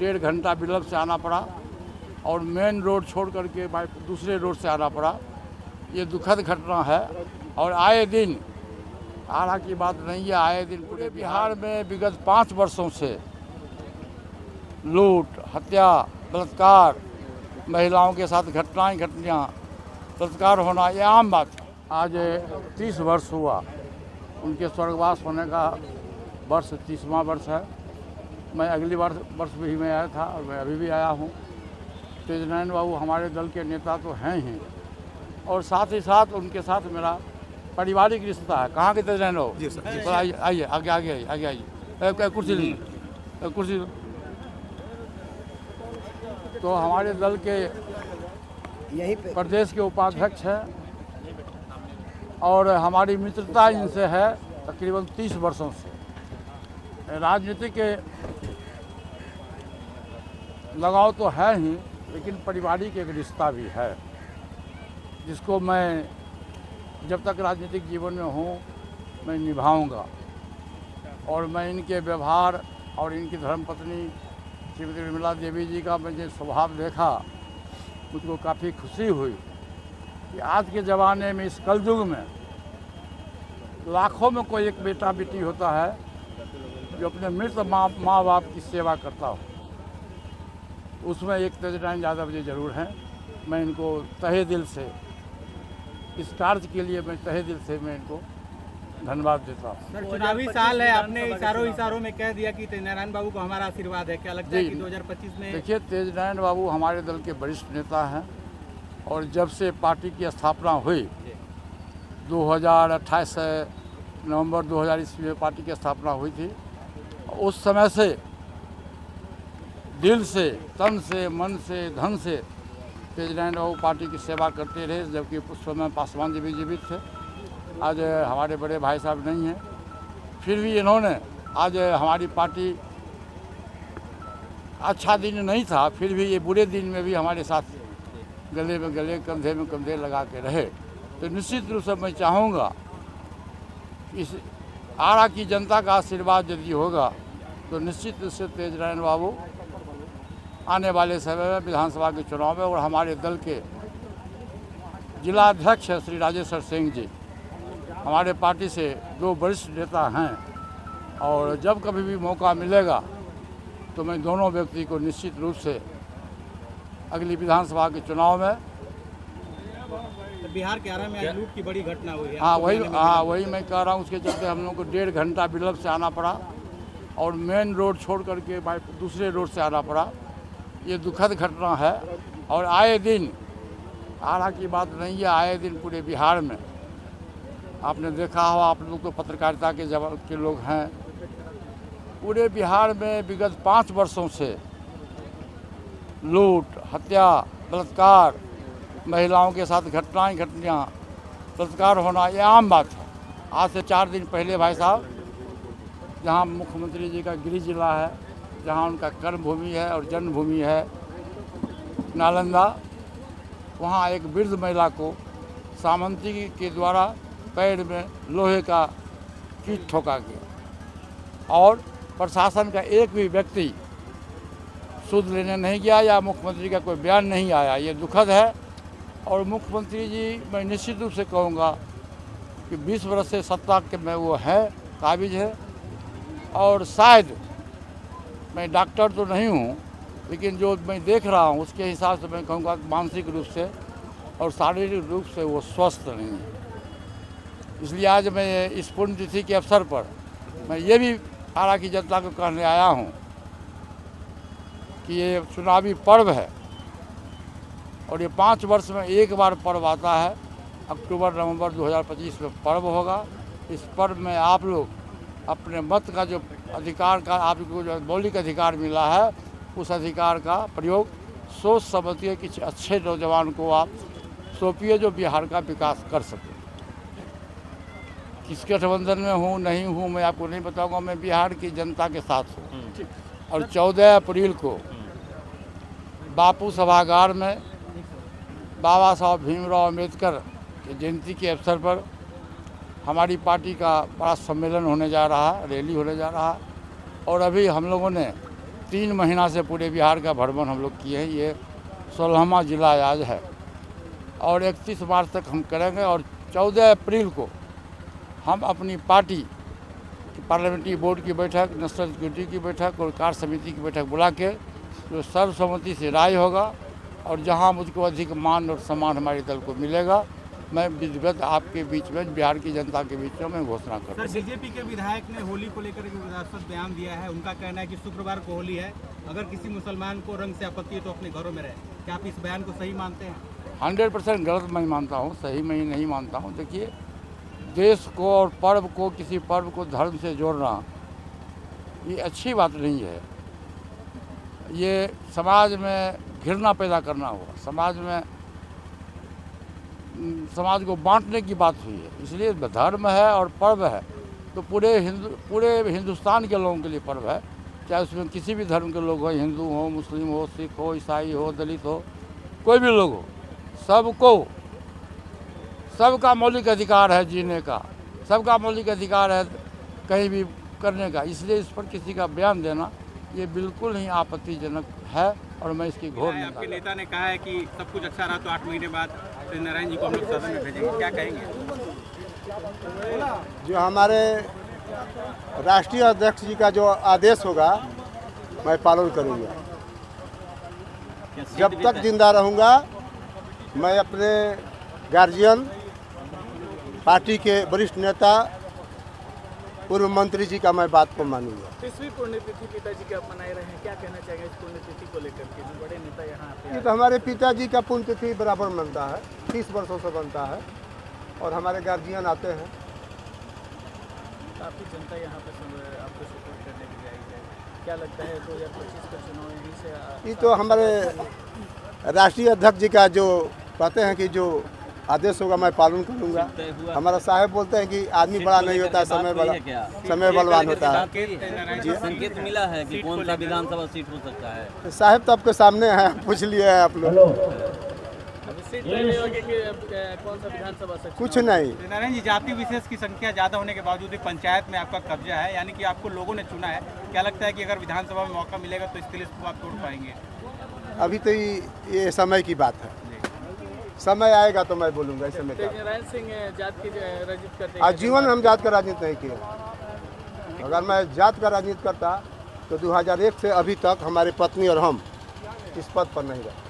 1.5 घंटा विलम्ब से आना पड़ा और मेन रोड छोड़ करके दूसरे रोड से आना पड़ा। ये दुखद घटना है और आए दिन, आरा की बात नहीं है, आए दिन पूरे बिहार में विगत 5 वर्षों से लूट, हत्या, बलात्कार, महिलाओं के साथ घटनाएं बलात्कार होना ये आम बात है। आज 30 वर्ष हुआ उनके स्वर्गवास होने का, वर्ष 30वां वर्ष है। मैं अगली वर्ष भी मैं आया था और मैं अभी भी आया हूँ। तेजनयन बाबू हमारे दल के नेता तो हैं ही और साथ ही साथ उनके साथ मेरा पारिवारिक रिश्ता है। कहाँ के तेजनयन बाबू? जी सर। आइए आगे आइए, कुर्सी लीजिए, कुर्सी। तो हमारे दल के यही प्रदेश के उपाध्यक्ष हैं और हमारी मित्रता इनसे है तकरीबन 30 वर्षों से। राजनीति के लगाव तो है ही, लेकिन पारिवारिक एक रिश्ता भी है जिसको मैं जब तक राजनीतिक जीवन में हूँ मैं निभाऊंगा। और मैं इनके व्यवहार और इनकी धर्मपत्नी श्रीमती निर्मला देवी जी का मैंने स्वभाव देखा, मुझको काफ़ी खुशी हुई कि आज के ज़माने में इस कलयुग में लाखों में कोई एक बेटा बेटी होता है जो अपने मृत माँ बाप की सेवा करता हो। उसमें एक तेजनयन यादव जी जरूर हैं। मैं इनको तहे दिल से, इस कार्य के लिए मैं तहे दिल से मैं इनको धन्यवाद देता हूँ। सर, चुनावी साल है, आपने इशारों में कह दिया कि तेजनयन बाबू को हमारा आशीर्वाद है। क्या लगता है कि 2025 में? देखिए, तेजनयन बाबू हमारे दल के वरिष्ठ नेता हैं और जब से पार्टी की स्थापना हुई 2028 नवंबर 2000 ईस्वी में पार्टी की स्थापना हुई थी, उस समय से दिल से, तन से, मन से, धन से तेजनयन बाबू पार्टी की सेवा करते रहे। जबकि उस समय पासवान जी भी जीवित थे। आज हमारे बड़े भाई साहब नहीं हैं, फिर भी इन्होंने आज हमारी पार्टी, अच्छा दिन नहीं था फिर भी ये बुरे दिन में भी हमारे साथ गले में गले, कंधे में कंधे लगा के रहे। तो निश्चित रूप से मैं चाहूँगा इस आरा की जनता का आशीर्वाद यदि होगा तो निश्चित रूप से तेजनयन बाबू आने वाले समय में विधानसभा के चुनाव में, और हमारे दल के जिला अध्यक्ष श्री राजेश्वर सिंह जी हमारे पार्टी से 2 वरिष्ठ नेता हैं और जब कभी भी मौका मिलेगा तो मैं दोनों व्यक्ति को निश्चित रूप से अगली विधानसभा के चुनाव में। बिहार के आरा में आज लूट की बड़ी घटना हुई है। वही मैं कह रहा हूँ। उसके चलते हम लोग को 1.5 घंटा विलम्ब से आना पड़ा और मेन रोड छोड़ करके दूसरे रोड से आना पड़ा। ये दुखद घटना है और आए दिन, आरा की बात नहीं है, आए दिन पूरे बिहार में आपने देखा हो, आप लोग तो पत्रकारिता के लोग हैं। पूरे बिहार में विगत 5 वर्षों से लूट, हत्या, बलात्कार, महिलाओं के साथ घटनाएं बलात्कार होना ये आम बात है। आज से 4 दिन पहले भाई साहब, जहां मुख्यमंत्री जी का गृह जिला है, जहां उनका कर्मभूमि है और जन्मभूमि है नालंदा, वहां एक वृद्ध महिला को सामंती के द्वारा पैर में लोहे का कीट ठोका गया और प्रशासन का एक भी व्यक्ति सुध लेने नहीं गया या मुख्यमंत्री का कोई बयान नहीं आया। ये दुखद है और मुख्यमंत्री जी, मैं निश्चित रूप से कहूँगा कि 20 वर्ष से सत्ता के में वो है, काबिज है। और शायद, मैं डॉक्टर तो नहीं हूँ, लेकिन जो मैं देख रहा हूँ उसके हिसाब से मैं कहूँगा मानसिक रूप से और शारीरिक रूप से वो स्वस्थ नहीं है। इसलिए आज मैं इस पुण्यतिथि के अवसर पर मैं ये भी आरा की जनता को कहने आया हूँ कि ये चुनावी पर्व है और ये 5 वर्ष में एक बार पर्व आता है। अक्टूबर नवंबर 2025 में पर्व होगा। इस पर्व में आप लोग अपने मत का जो अधिकार का, आपको जो मौलिक अधिकार मिला है, उस अधिकार का प्रयोग सोच समझ के किसी अच्छे नौजवान को आप सौंपिए जो बिहार का विकास कर सके। किस गठबंधन में हूँ नहीं हूँ मैं आपको नहीं बताऊंगा, मैं बिहार की जनता के साथ हूँ। और 14 अप्रैल को बापू सभागार में बाबा साहब भीमराव अम्बेडकर की जयंती के अवसर पर हमारी पार्टी का बड़ा सम्मेलन होने जा रहा है, रैली होने जा रहा है। और अभी हम लोगों ने 3 महीना से पूरे बिहार का भ्रमण हम लोग किए हैं। ये 16वां जिला आज है और 31 मार्च तक हम करेंगे और 14 अप्रैल को हम अपनी पार्टी पार्लियामेंट्री बोर्ड की बैठक, नेशनल सिक्योरिटी की बैठक और कार्य समिति की बैठक बुला के जो सर्वसम्मति से राय होगा और जहां मुझको अधिक मान और सम्मान हमारे दल को मिलेगा, मैं विधिवत आपके बीच में, बिहार की जनता के बीच में मैं घोषणा करूँगा। सर, बीजेपी के विधायक ने होली को लेकर एक विवादास्पद बयान दिया है। उनका कहना है कि शुक्रवार को होली है, अगर किसी मुसलमान को रंग से आपत्ति है तो अपने घरों में रहे। क्या आप इस बयान को सही मानते हैं? 100% गलत मैं मानता हूँ, सही मैं नहीं मानता हूँ। देखिए, देश को और पर्व को, किसी पर्व को धर्म से जोड़ना ये अच्छी बात नहीं है। ये समाज में घृणा पैदा करना हुआ, समाज को बांटने की बात हुई है। इसलिए धर्म है और पर्व है तो पूरे हिंदुस्तान के लोगों के लिए पर्व है, चाहे उसमें किसी भी धर्म के लोग हो, हिंदू हो, मुस्लिम हो, सिख हो, ईसाई हो, दलित हो, कोई भी लोग हो, सबका मौलिक अधिकार है जीने का, सबका मौलिक अधिकार है कहीं भी करने का। इसलिए इस पर किसी का बयान देना ये बिल्कुल ही आपत्तिजनक है और मैं इसकी घोर निंदा। आपके नेता ने कहा है कि सब कुछ अच्छा रहा तो 8 महीने बाद नारायण जी को हम लोग सदन में भेजेंगे, क्या कहेंगे? जो हमारे राष्ट्रीय अध्यक्ष जी का जो आदेश होगा मैं पालन करूंगा। जब तक जिंदा रहूंगा मैं अपने गार्जियन, पार्टी के वरिष्ठ नेता, पूर्व मंत्री जी का मैं बात को मानूंगा। 30वीं पुण्यतिथि पिताजी की आप मनाए रहे हैं, क्या कहना चाहेंगे इस पुण्यतिथि को लेकर के? जो बड़े नेता यहाँ पे ये तो हमारे पिताजी का पुण्यतिथि बराबर बनता है, 30 वर्षों से बनता है और हमारे गार्जियन आते हैं। काफ़ी जनता यहाँ पे आपको सपोर्ट करने के लिए आई है, क्या लगता है 2025 का चुनाव यहीं से? ये तो हमारे राष्ट्रीय अध्यक्ष जी का जो कहते हैं कि जो आदेश होगा मैं पालन करूंगा। हमारा साहब बोलते हैं कि आदमी बड़ा नहीं होता है, समय बलवान होता है। जी, संकेत मिला है कि कौन सा विधानसभा सीट हो सकता है? साहब तो आपके सामने है, पूछ लिए हैं आप लोग। सीट तय होगी कि कौन सा विधानसभा से? कुछ नहीं। नारायण जी, जाति विशेष की संख्या ज़्यादा होने के बावजूद भी पंचायत में आपका कब्जा है, यानी कि आपको लोगों ने चुना है। क्या लगता है कि अगर विधानसभा में मौका मिलेगा तो इसके लिए इसको आप तोड़ पाएंगे? अभी तो ये समय की बात है, समय आएगा तो मैं बोलूँगा। इस समय नारायण सिंह जात की राजनीति करते? आजीवन हम जात का राजनीति नहीं किया। अगर मैं जात का राजनीति करता तो 2001 से अभी तक हमारी पत्नी और हम इस पद पर नहीं रहे।